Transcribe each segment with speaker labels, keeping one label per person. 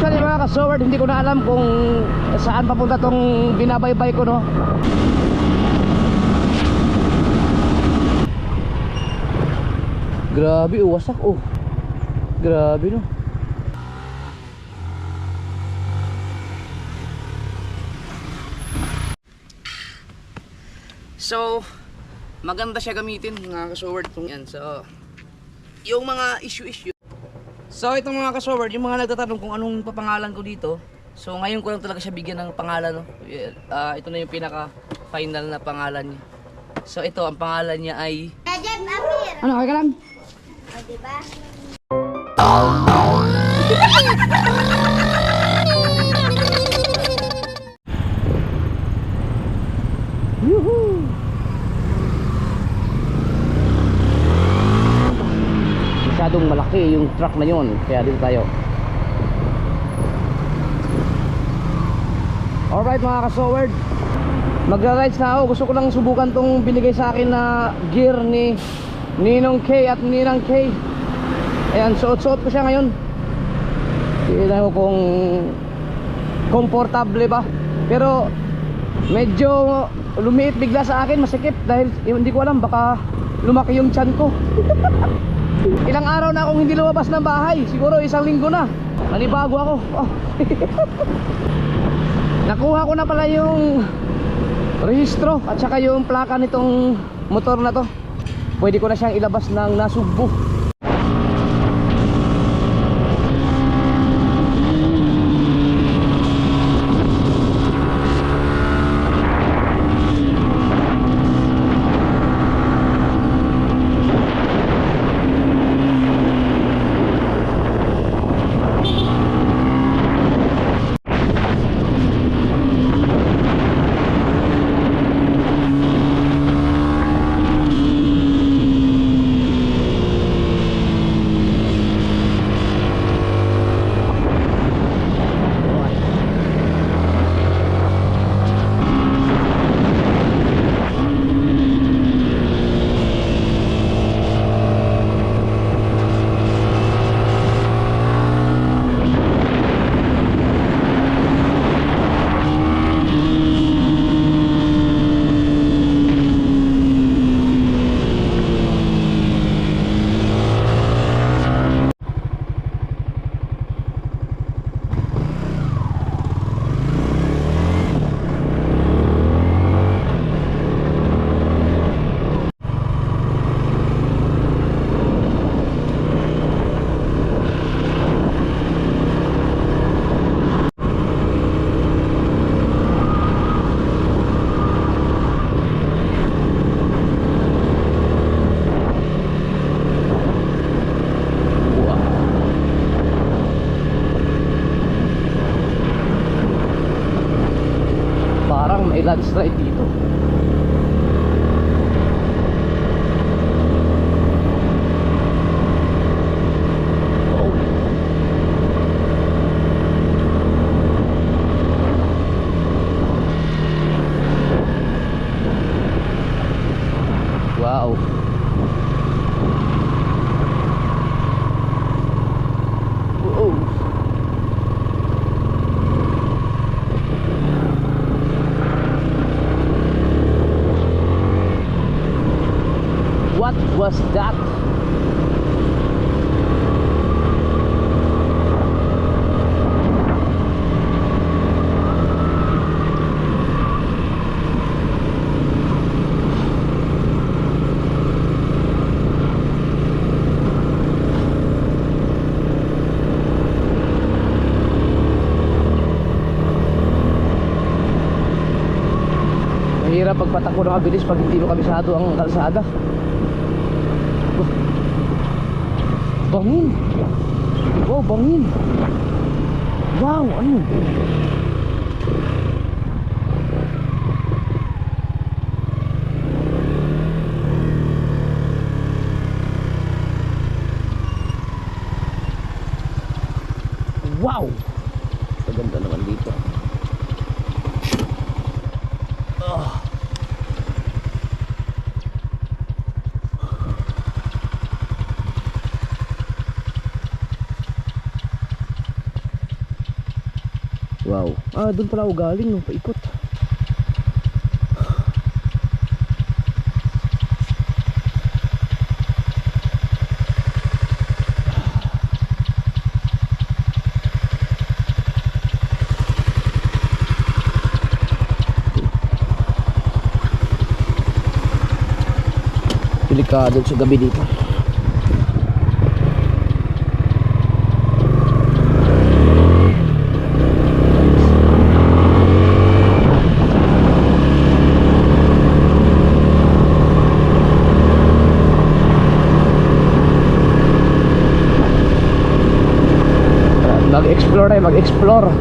Speaker 1: Actually mga ka-sword, hindi ko na alam kung saan papunta tong binabaybay ko, no. Grabe, wasak oh. Grabe, no. So, maganda siya gamitin mga ka-sword. Yan, so yung mga issue. So itong mga ka-sword, yung mga nagtatanong kung anong papangalan ko dito. So ngayon ko lang talaga siya bigyan ng pangalan, no? Ito na yung pinaka final na pangalan niya. So ito, ang pangalan niya ay ano, okay ka lang?
Speaker 2: O, diba?
Speaker 1: Yuhuu! Masyadong malaki yung truck na yun, kaya dito tayo. Alright mga ka-sword, magra-rides na ako. Gusto ko lang subukan tong binigay sa akin na gear ni Ninong K at Ninang K. Ayan, suot-suot ko siya ngayon. Tignan ko kung komportable ba. Pero medyo lumiit bigla sa akin, masikip. Dahil hindi ko alam, baka lumaki yung tiyan ko. Ilang araw na akong hindi lumabas ng bahay. Siguro 1 linggo na. Nanibago ako. Oh. Nakuha ko na pala yung rehistro at saka yung plaka nitong motor na to. Pwede ko na siyang ilabas ng Nasugbu. May landslide dito. Oh. Wow. Oh. What was that? Mahirap pagpatakbo ng mabilis pag hindi mo kabisado ang kalsada. Bangin. Wow, bangin. Wow, ano? Wow. Maganda naman dito. Wow. Ah, doon pala ako galing no, paikot. Delikado sa gabi dito. Mag-explore tayo, mag-explore.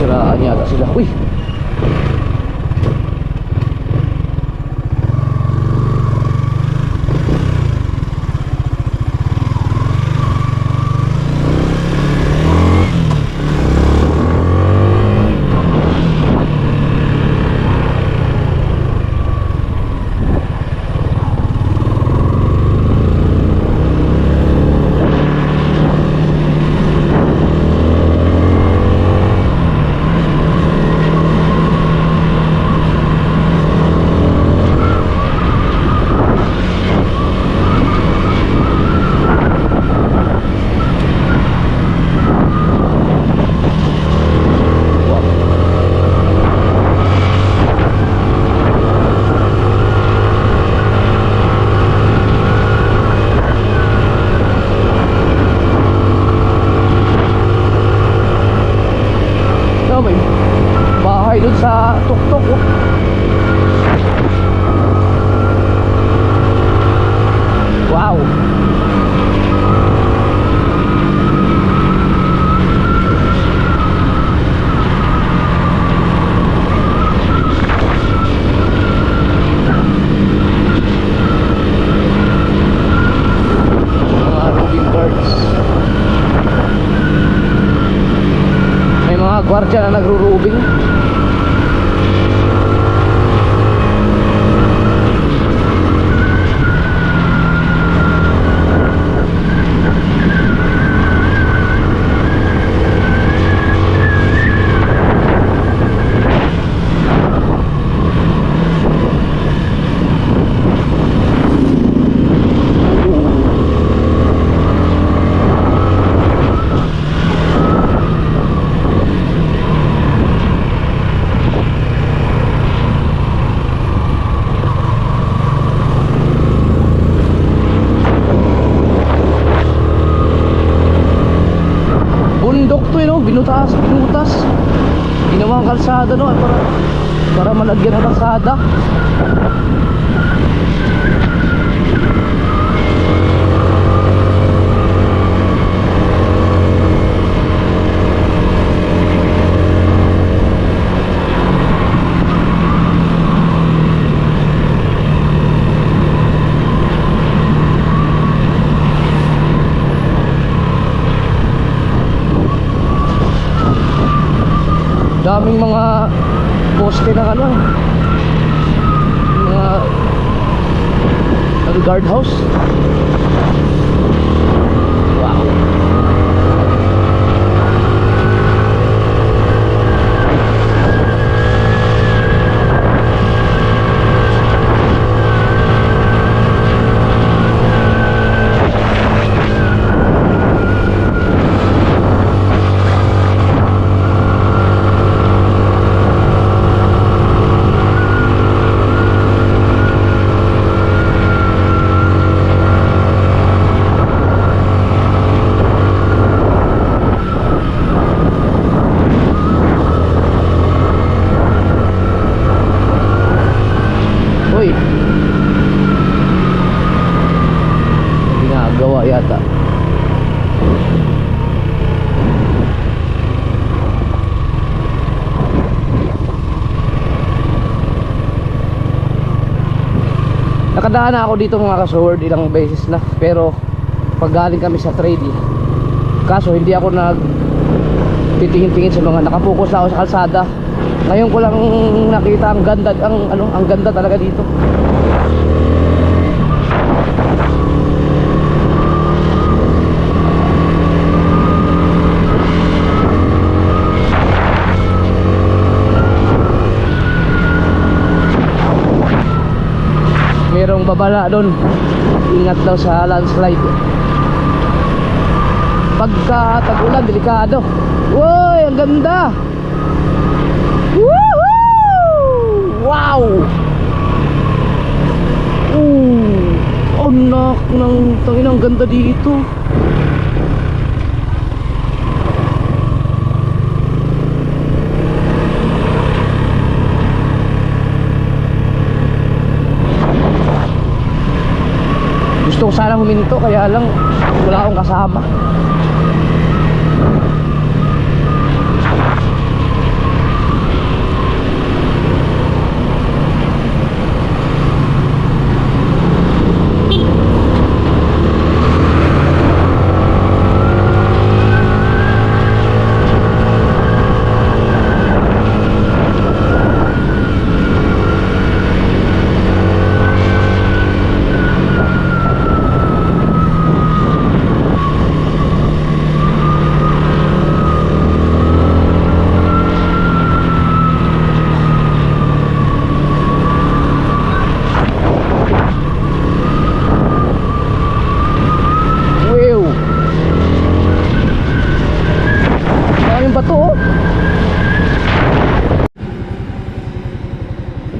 Speaker 1: Siraan yata sila. Uy! Doon sa tuktok oh. Wow. Mga roving birds. May mga gwardiya na nagro-roving. Bundok to no, binutas. Ginawang kalsada no, para malagyan ng kalsada. Daming mga poste ng ano, mga guardhouse. Wow. Nakadaan na ako dito mga ka-sword ilang beses na. Pero pag galing kami sa trading, kaso hindi ako nag titingin-tingin sa mga, nakapokus na ako sa kalsada. Ngayon ko lang nakita ang ganda, ang ganda talaga dito. Merong babala doon, ingat daw sa landslide. Pagka tag-ulan, delikado. Woy, ang ganda. Woohoo! Wow! Anak ng tangin, ang ganda dito. Gusto ko sana huminto, kaya lang wala akong kasama.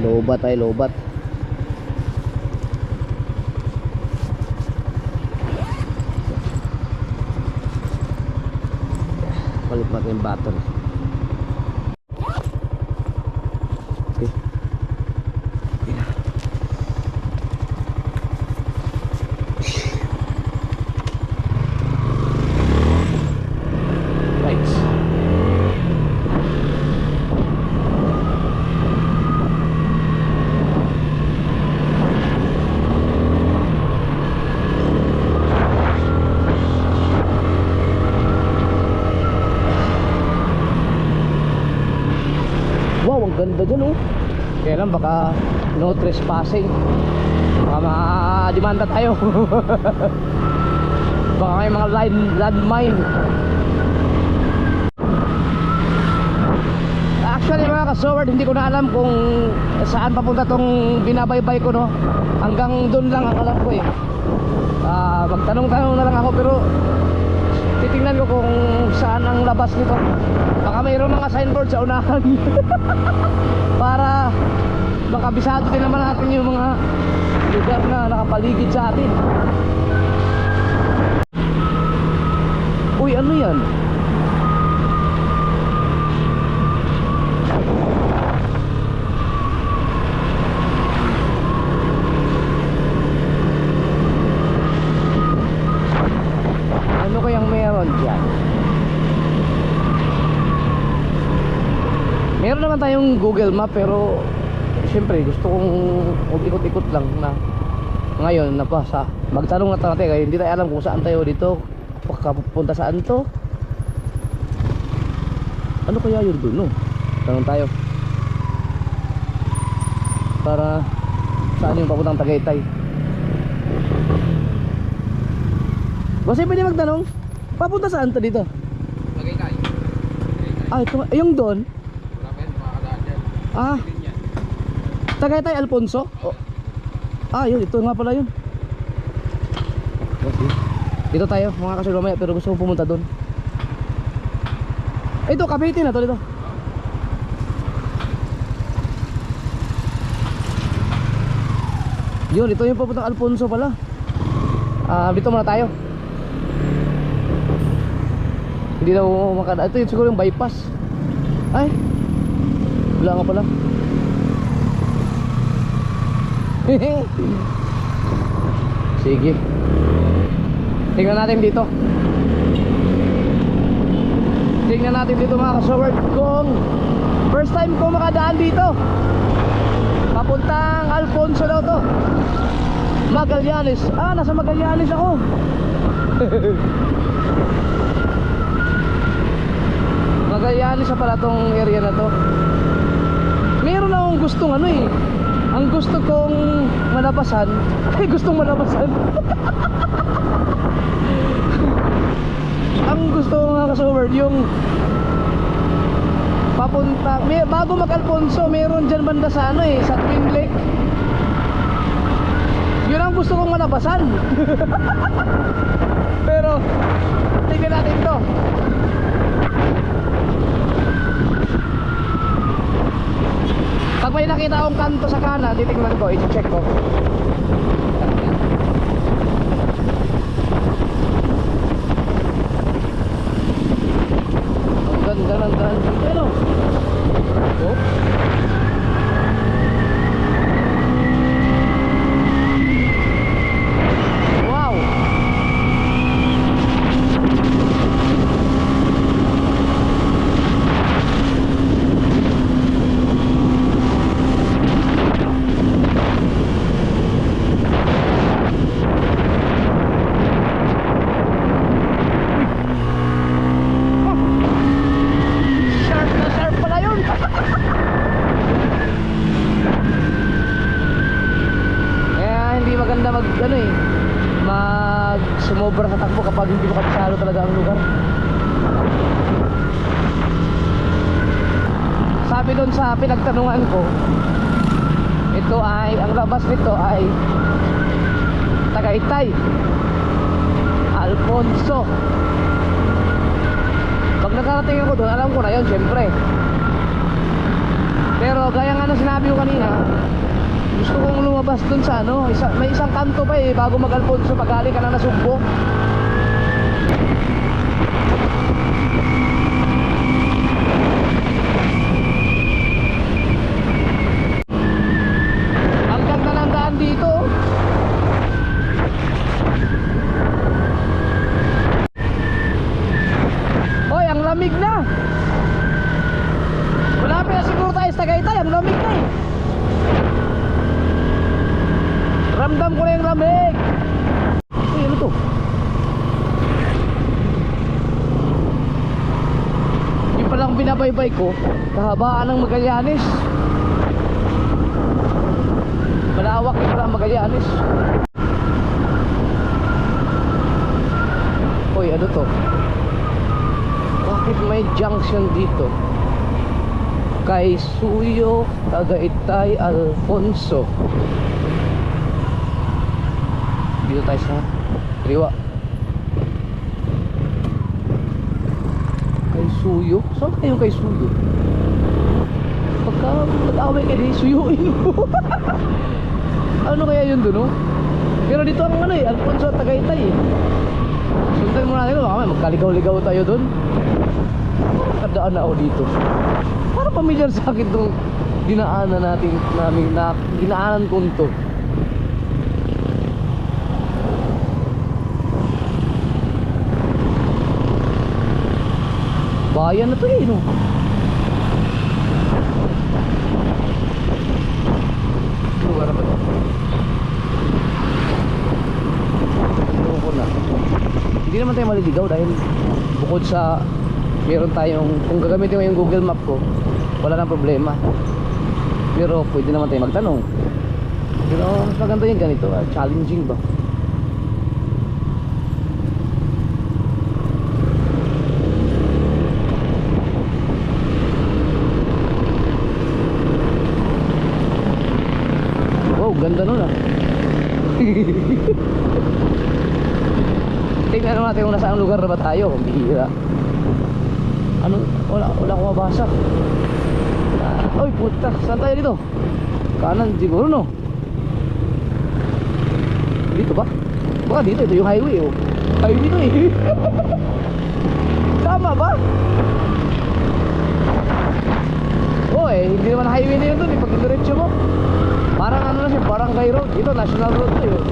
Speaker 1: Lobat ay lobat. Palit natin yung battery. Okay. Right. Wow, ang ganda dyan oh. Kaya lang baka no trespassing. Baka ma-demanda tayo. Baka may mga landmine. Actually mga ka-sword, hindi ko na alam kung saan papunta tong binabaybay ko, no. Hanggang doon lang ang alam ko eh. Magtanong-tanong na lang ako, pero titingnan ko kung saan ang labas nito. Baka mayroong mga signboard sa unahan. Para makabisado din naman natin yung mga lugar na nakapaligid sa atin. Uy, ano yan? Ano kayang meron dyan? Meron naman tayong Google Map, pero siyempre gusto kong ikot-ikot lang na ngayon na pa sa magtanong na tayo, kaya hindi tayo alam kung saan tayo dito, pagkapunta saan to. Ano kaya yun doon, no? Tanong tayo para saan yung papuntang Tagaytay. Kasi pwede magtanong, papunta saan to dito?
Speaker 2: Tagaytay.
Speaker 1: Ah, ito, yung doon. Ah, Tagaytay Alfonso? Oh. Ah, yun, ito nga pala yun. Okay. Dito tayo, mga kasunod mamaya, pero gusto ko pumunta doon. Ito, Cavite na to dito. Yun, ito yung papuntang Alfonso pala. Dito muna tayo. Hindi na makadaan. Ito yung siguro yung bypass. Ay, wala nga pala. Sige, tingnan natin dito. Tingnan natin dito mga ka-sword, kung first time ko makadaan dito. Papuntang Alfonso daw to.
Speaker 2: Magallanes. Ah, nasa Magallanes ako. Magallanes sa pala tong area na to. Meron akong gustong ano eh. Ang gusto kong malabasan. Ay, gustong malabasan. Ang gusto ko mga kasoward, yung papunta, bago mag-Alfonso, meron dyan banda sa ano eh, sa Twin Lake. Yun ang gusto kong malabasan. Pero tingnan natin to. Pag may nakita akong kanto sa kanan, titignan ko, i-check ko. Ang ganda ng daan. Ano? Oh. Wow. Sharp na sharp pala yun. Kaya hindi maganda mag ano eh, mag sumobra sa takbo kapag hindi mo kabisado talaga ang lugar. Sabi doon sa pinagtanungan ko, ito ay, ang labas nito ay Tagaytay, Alfonso. Pag nakarating ako doon, alam ko na yun, syempre. Pero gaya nga na sinabi ko kanina, gusto kong lumabas doon sa ano, may isang kanto pa eh, bago mag-Alfonso, pag galing ka na Nasugbo. Ang ganda ng daan dito. Hoy, ang lamig na. Malapit na siguro tayo sa Tagaytay, ang lamig na eh. Ramdam ko na yung lamig. Ay, ano to? Yung palang binabaybay ko, kahabaan ng Magallanes. Malawak yung pala ang Magallanes. Hoy, ano to? Bakit may junction dito? Kay Suyo, Tagaytay, Alfonso. Dito tayo sa Riwa. Kay Suyo? Saan kayo kay Suyo? Pagka mag-away kayo, suyuin mo. Ano kaya yun dun, no? Pero dito ang ano eh, Alfonso at Tagaytay eh. Sundan mo natin, baka magkaligaw-ligaw tayo dun. Kadaan na ako dito. Parang pamilyar sa akin itong dinaanan natin, dinaanan ko ito. Bayan na to eh, no? Lugar na ba ito? Lugar ko na. Hindi naman tayo maliligaw dahil bukod sa meron tayong, kung gagamitin mo yung Google Map ko, wala nang problema. Pero pwede naman tayo magtanong. Pero mas maganda yung ganito, challenging ba? Wow, ganda nun ah. Tingnan natin kung nasaan lugar na ba tayo. Kung bihira. Ano? Wala akong mabasa. Oy, puta. Saan tayo dito? Kanan siguro, no? Dito ba? Baka dito. Ito yung highway, oh. Highway to eh. Tama ba? Oh, eh. Hindi naman highway na yun dun eh. Pag diretso mo. Parang ano na siya. Barangay road. Ito, national road to yun.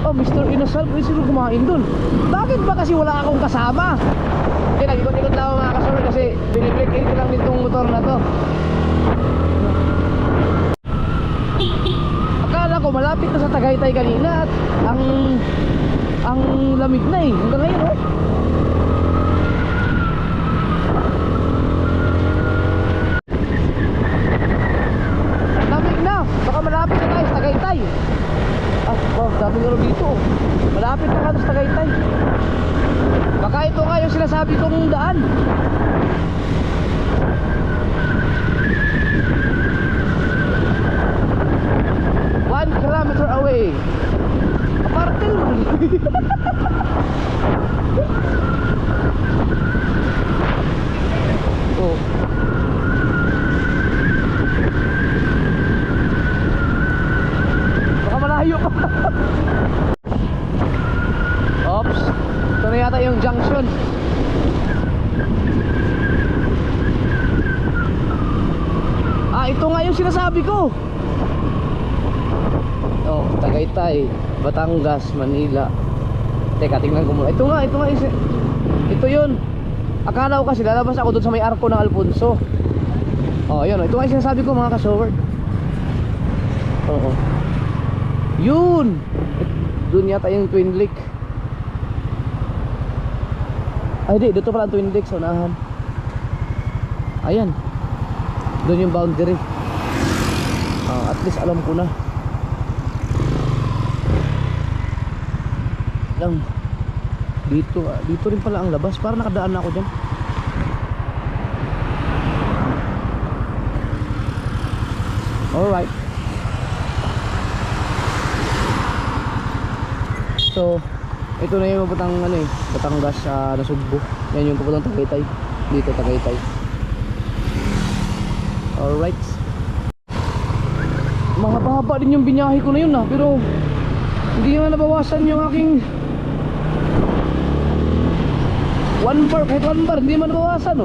Speaker 2: Oh, Mr. Inasal, pwede sino kumain dun? Bakit ba kasi wala akong kasama? Kaya nag-ikot-ikot lang ako mga kasama. ka-shower kasi biniblik in ko lang nitong motor na to. Akala ko malapit na sa Tagaytay kanina at ang lamig na eh. Hanggang ngayon oh. Ang lamig na. Baka malapit na tayo sa Tagaytay. Ah, wow, dami nga rin dito oh. Malapit na tayo sa Tagaytay. Baka ito nga yung sinasabi kong daan. One kilometer away. Aparte oh. Baka malayo pa. Oops. Ito na yata yung junction. Ah, ito nga yung sinasabi ko. Oh, Tagaytay, Batangas, Manila. Teka, tingnan ko muna. Ito nga ito yun. Akala ko kasi lalabas ako doon sa may arko ng Alfonso. Oh, yun. Ito nga yung sinasabi ko mga ka-shower. Oo. Yun. Doon yata yung Twin Lake. Ay di, dito pala ang Twin Lake sa unahan. Ayan. Doon yung boundary. At least alam ko na. Lang dito rin pala ang labas. Para nakadaan na ako dyan. Alright. So ito na yung Batangas na Sugbo. Yan yung papuntang Tagaytay. Dito Tagaytay. Alright. Mahaba-haba din yung binyahe ko na yun pero hindi naman nabawasan yung aking 1 bar, kahit 1 bar, hindi naman nabawasan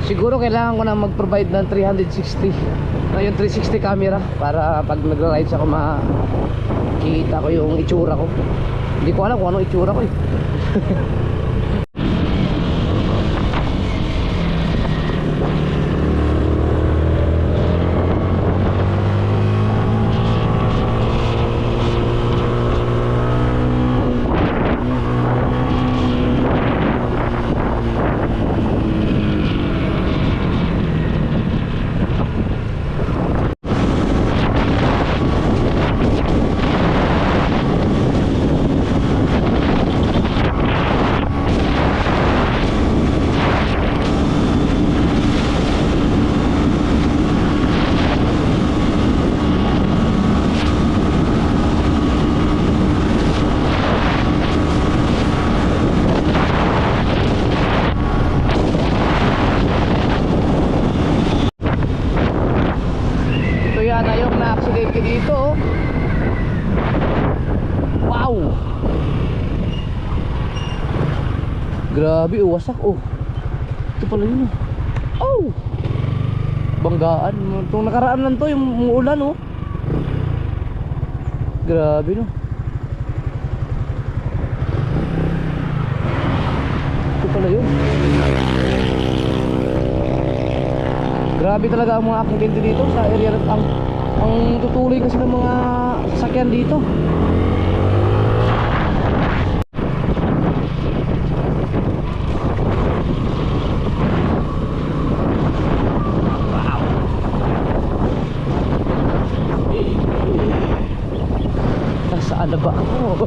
Speaker 2: Siguro kailangan ko na mag-provide ng 360 yung 360 camera para pag nagra-rides ako makikita ko yung itsura ko. Hindi ko alam kung anong itsura ko dito wow, grabe wasak ito pala yun banggaan itong nakaraan lang to yung ulan grabe ito pala yun. Grabe talaga ang mga aksidente dito sa area ang tutuloy kasi ng mga sasakyan dito. Wow. Nasaan na ba ako?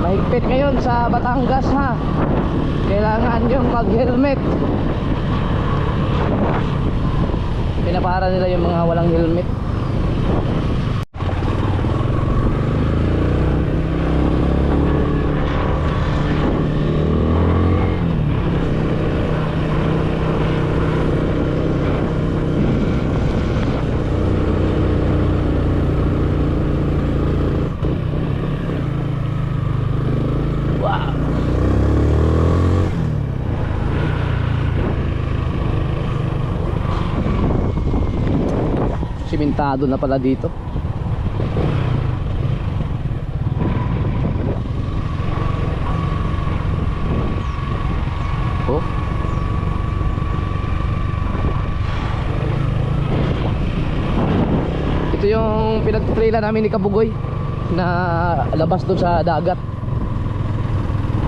Speaker 2: Mahigpit ngayon sa Batangas kailangan yung mag-helmet. Pinapara nila yung mga walang helmet. sementado na pala dito. Oh. Ito yung pinagtitrailan namin ni Kabugoy na labas doon sa dagat.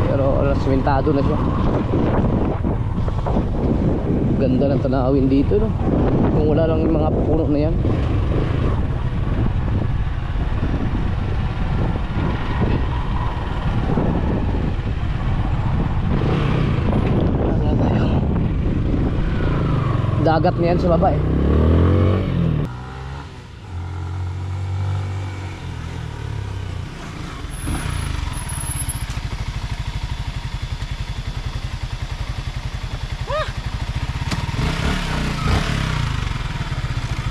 Speaker 2: Pero sementado na siya. Ganda ng tanawin dito, no? Kung wala lang yung mga puno na yan. Dagat na yan sa baba eh.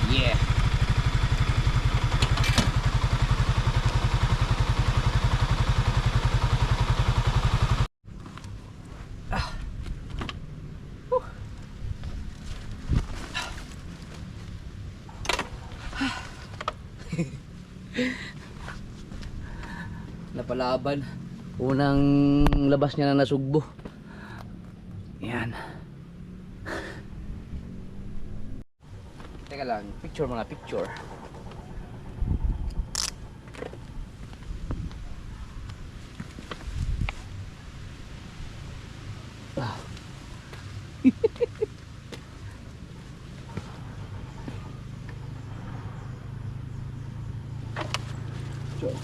Speaker 1: Yeah. Napalaban. Unang labas niya na nasugbo. Yan. Teka lang, picture muna, picture. Sure.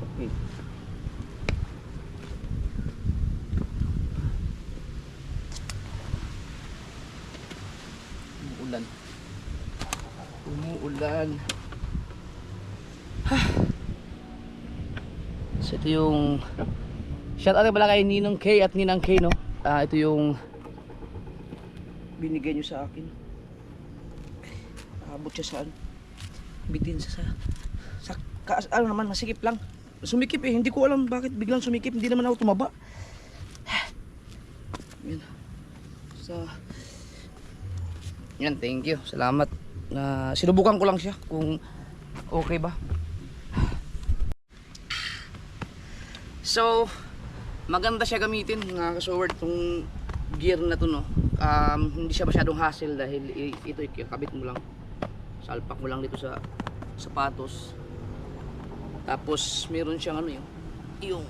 Speaker 1: Okay. Umuulan. Umuulan. So ito yung shout out pala kay Ninong K at Ninang K, no? Ito yung binigay nyo sa akin. Abot siya saan? Bitin sa ano naman, masikip lang. Sumikip eh, hindi ko alam bakit biglang sumikip. Hindi naman ako tumaba. Yan. So yan, thank you. Salamat. Sinubukan ko lang siya kung okay ba. So maganda siya gamitin, mga kasoward, tong gear na to, no. Hindi siya masyadong hassle dahil ito ikakabit mo lang, salpak mo lang dito sa sapatos. Tapos meron siyang ano, yung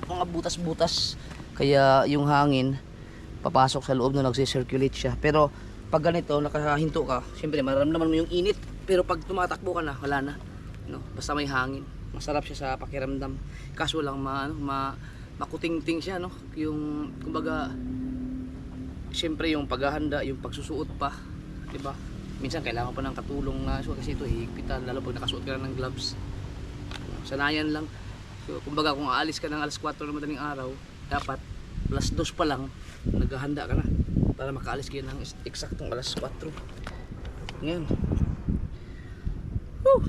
Speaker 1: mga butas-butas, kaya yung hangin papasok sa loob na nagsi-circulate siya. Pero pag ganito nakahinto ka, siyempre mararamdaman mo yung init, pero pag tumatakbo ka na, wala na, no? Basta may hangin, masarap siya sa pakiramdam. Kaso lang makutingting siya, no? Yung kumbaga, siyempre yung paghahanda, yung pagsusuot pa, 'di ba? Minsan kailangan pa ng katulong na so, kasi ito higpitan, lalo pag nakasuot ka na ng gloves. Sanayan lang. So kumbaga kung aalis ka ng alas 4 ng madaling araw, dapat alas 2 pa lang naghahanda ka na para makaalis kayo ng eksaktong alas 4. Ngayon.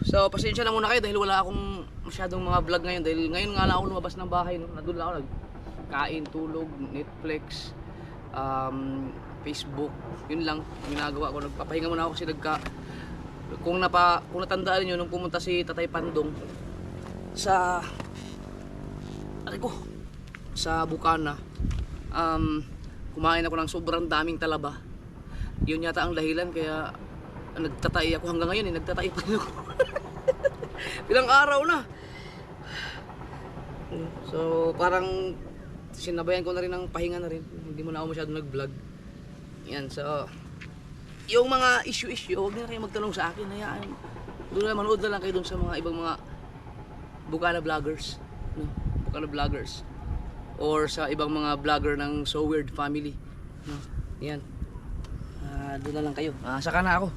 Speaker 1: So pasensya na muna kayo dahil wala akong masyadong mga vlog ngayon, dahil ngayon nga lang ako lumabas ng bahay, no? Nandun lang ako nagkain, tulog, Netflix, Facebook, yun lang ginagawa ko. Nagpapahinga muna ako kasi kung natandaan niyo nung pumunta si Tatay Pandong sa sa Bukana, kumain ako ng sobrang daming talaba. Yun yata ang dahilan kaya nagtatay ako hanggang ngayon, nagtatay pa rin ako. Ilang araw na. So parang sinabayan ko na rin ng pahinga na rin, hindi mo na ako masyadong nag-vlog. Yan, so yung mga issue huwag na kayo magtanong sa akin, hayaan. Doon na manood na lang kayo doon sa mga ibang mga Bukana vloggers, no? Bukana vloggers or sa ibang mga vlogger ng So Weird family, no? Yan, doon na lang kayo. Saka na ako.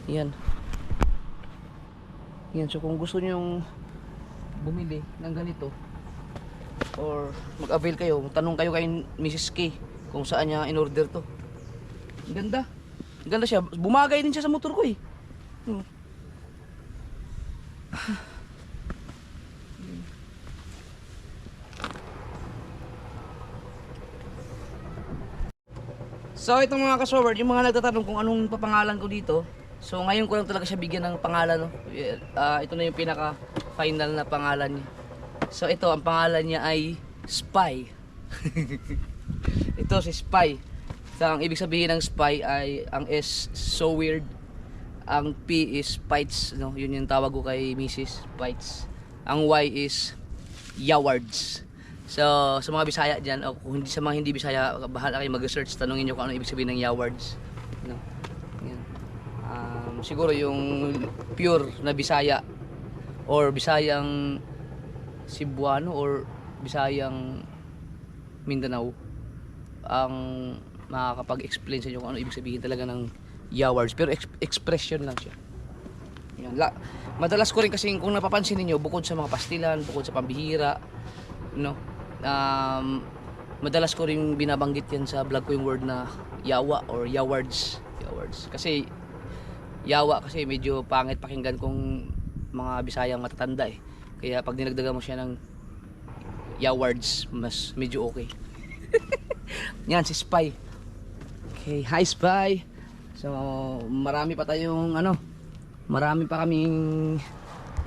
Speaker 1: Yan. Yan, so kung gusto nyong bumili ng ganito or mag-avail kayo, tanong kayo kay Mrs. K kung saan niya in-order to. Ganda. Ganda siya. Bumagay din siya sa motor ko eh. So itong mga ka-showard, yung mga nagtatanong kung anong papangalan ko dito. So ngayon ko lang talaga siya bigyan ng pangalan, no? Ito na yung pinaka final na pangalan niya. So ito, ang pangalan niya ay Spy. Ito si Spy. So ang ibig sabihin ng Spy ay ang S, so weird. Ang P is Pites, no? Yun yung tawag ko kay Mrs. Pites. Ang Y is Yawards. So sa mga Bisaya dyan, o kung hindi, sa mga hindi Bisaya, bahala kayo mag-research, tanungin nyo kung ano ibig sabihin ng Yawards, no? Yan. Siguro yung pure na Bisaya or Bisayang Cebuano or Bisayang Mindanao ang makakapag-explain sa inyo kung ano ibig sabihin talaga ng Yawards, pero expression lang siya. Yan. Madalas ko rin kasi kung napapansin niyo, bukod sa mga pastilan, bukod sa pambihira, no, madalas ko rin binabanggit yan sa vlog ko yung word na yawa or yawards. Kasi yawa kasi medyo pangit pakinggan kung mga Bisayang matatanda eh. Kaya pag dinagdagan mo siya ng yawards, mas medyo okay. Yan si Spy. Okay, hi Spy. So marami pa tayong marami pa kaming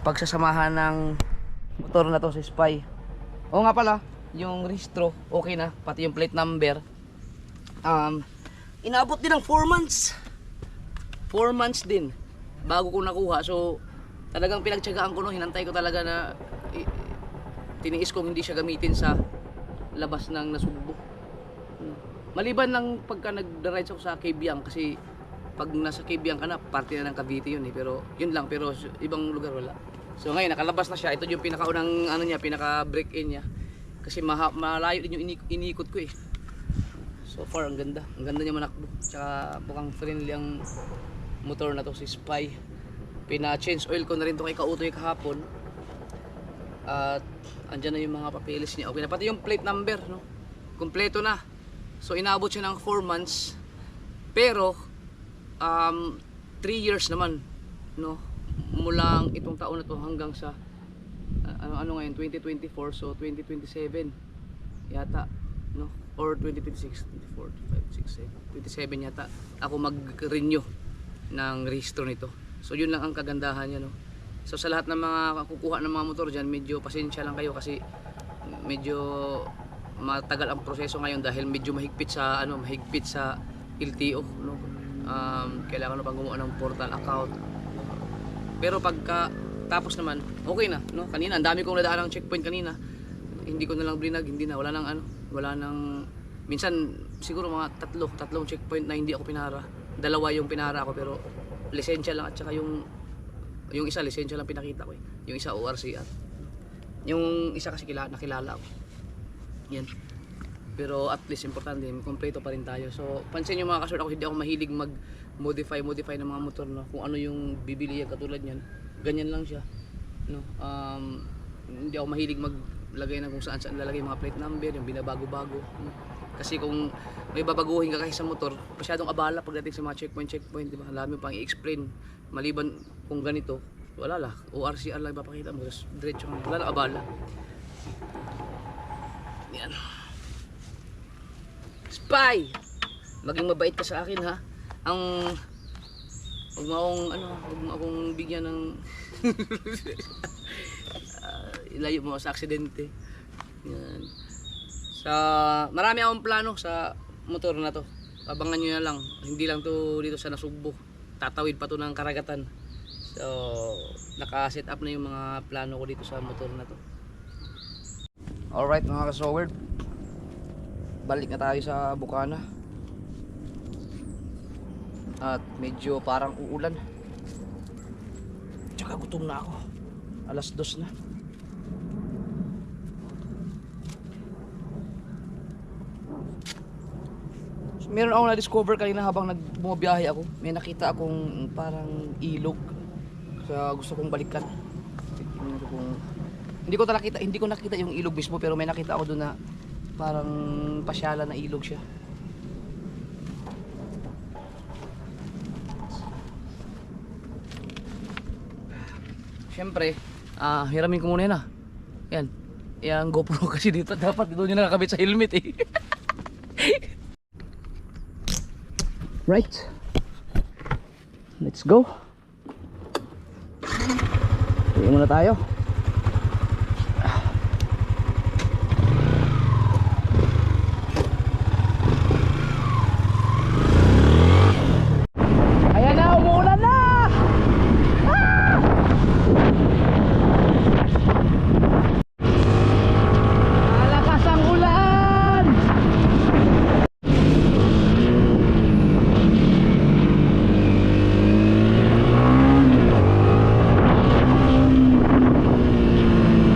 Speaker 1: pagsasamahan ng motor na to si Spy. Oo nga pala, yung registro okay na, pati yung plate number. Inabot din ng 4 months. 4 months din bago ko nakuha. So talagang pinagtiyagaan ko, no, hinantay ko talaga na tiniis kong hindi siya gamitin sa labas ng Nasugbo. Maliban lang pagka nag-rides ako sa Cabiang, kasi pag nasa Cabiang ka na, parte na ng Cavite yun eh. Pero yun lang, pero ibang lugar wala. So ngayon nakalabas na siya. Ito yung pinakaunang pinaka break in niya. Kasi malayo din yung inikot ko eh. So far ang ganda. Ang ganda niya manakbo. Tsaka mukhang friendly ang motor na to si Spy. Pina-change oil ko na rin to kay Kautoy kahapon. At andyan na yung mga papeles niya. Okay na, pati yung plate number, no? Kompleto na. So inabot siya ng 4 months. Pero 3 years naman, no? Mula itong taon na to hanggang sa ano ngayon, 2024, so 2027 yata, no? Or 2026, 24, 25, 26, 27 yata ako mag-renew ng rehistro nito. So yun lang ang kagandahan niya, no? So sa lahat ng mga kukuha ng mga motor dyan, medyo pasensya lang kayo kasi medyo matagal ang proseso ngayon dahil medyo mahigpit sa LTO, no? Kailangan na pang gumawa ng portal account. Pero pagka tapos naman, okay na, no? Kanina, ang dami kong nadaan ng checkpoint kanina. Hindi ko na lang blinag, hindi na, wala nang minsan siguro mga tatlong checkpoint na hindi ako pinara. 2 yung pinara ako, pero lisensya lang, at saka yung isa lisensya lang pinakita ko eh. Yung isa ORCR. Yung isa kasi nakilala ako. Yan. Pero at least importante, kompleto pa rin tayo. So pansin nyo mga kasort, hindi ako mahilig mag-modify ng mga motor, no? Kung ano yung bibili yan, katulad yan, ganyan lang siya, no? Hindi ako mahilig maglagay ng kung saan lalagay mga plate number, yung binabago-bago, no? Kasi kung may babaguhin ka kasi sa motor, masyadong abala pagdating sa mga checkpoint, di ba? Alam mo pang i-explain, maliban kung ganito, wala lang, ORCR lang ipapakita mo, diretso ka, wala lang abala. Yan. Spy! Maging mabait ka sa akin, ha? Huwag mo akong bigyan ng ilayo mo sa aksidente. Yan. Marami akong plano sa motor na to. Abangan nyo na lang. Hindi lang to dito sa Nasugbo. Tatawid pa to ng karagatan. So naka-set up na yung mga plano ko dito sa motor na to. Alright mga ka-showard, balik na tayo sa Bukana. At medyo parang uulan. Tsaka gutom na ako. 2:00 na. So, meron akong na-discover kanina habang bumabiyahe ako. May nakita akong parang ilog. Kaya gusto kong balikan. Hindi ko nakita yung ilog mismo, pero may nakita ako doon na parang pasyalan na ilog siya. Siyempre, hiramin ko muna yun. Yan. Yung GoPro kasi dito, dapat doon yung nakakabit sa helmet eh.
Speaker 2: Right. Let's go. Uwi muna tayo. Ayan na, umuulan na! Ah! Malakas ang ulan!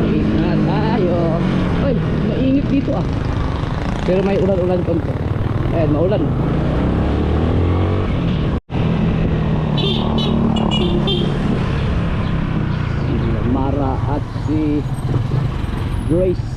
Speaker 2: Wait na tayo. Ay, mainit dito ah. Pero may ulan-ulan konti. Ayan, maulan. Si Mara at si Grace.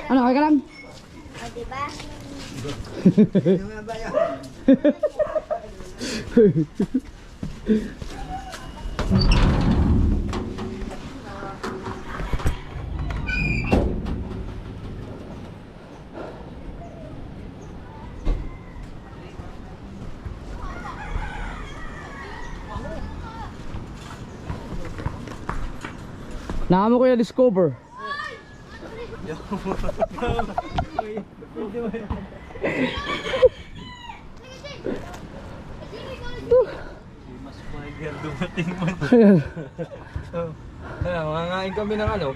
Speaker 2: Ano, okay ka lang?
Speaker 3: O, diba?
Speaker 2: Nakamo ko yung discover.
Speaker 4: Dumating man. Mangangain kami ng ano,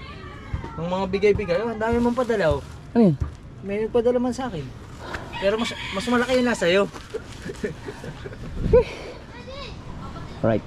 Speaker 4: ng mga bigay-bigay. Oh, ang dami mong padala. Oh.
Speaker 2: Ano yan?
Speaker 4: May nagpadala man sa akin. Pero mas malaki yung nasa iyo.
Speaker 2: Right.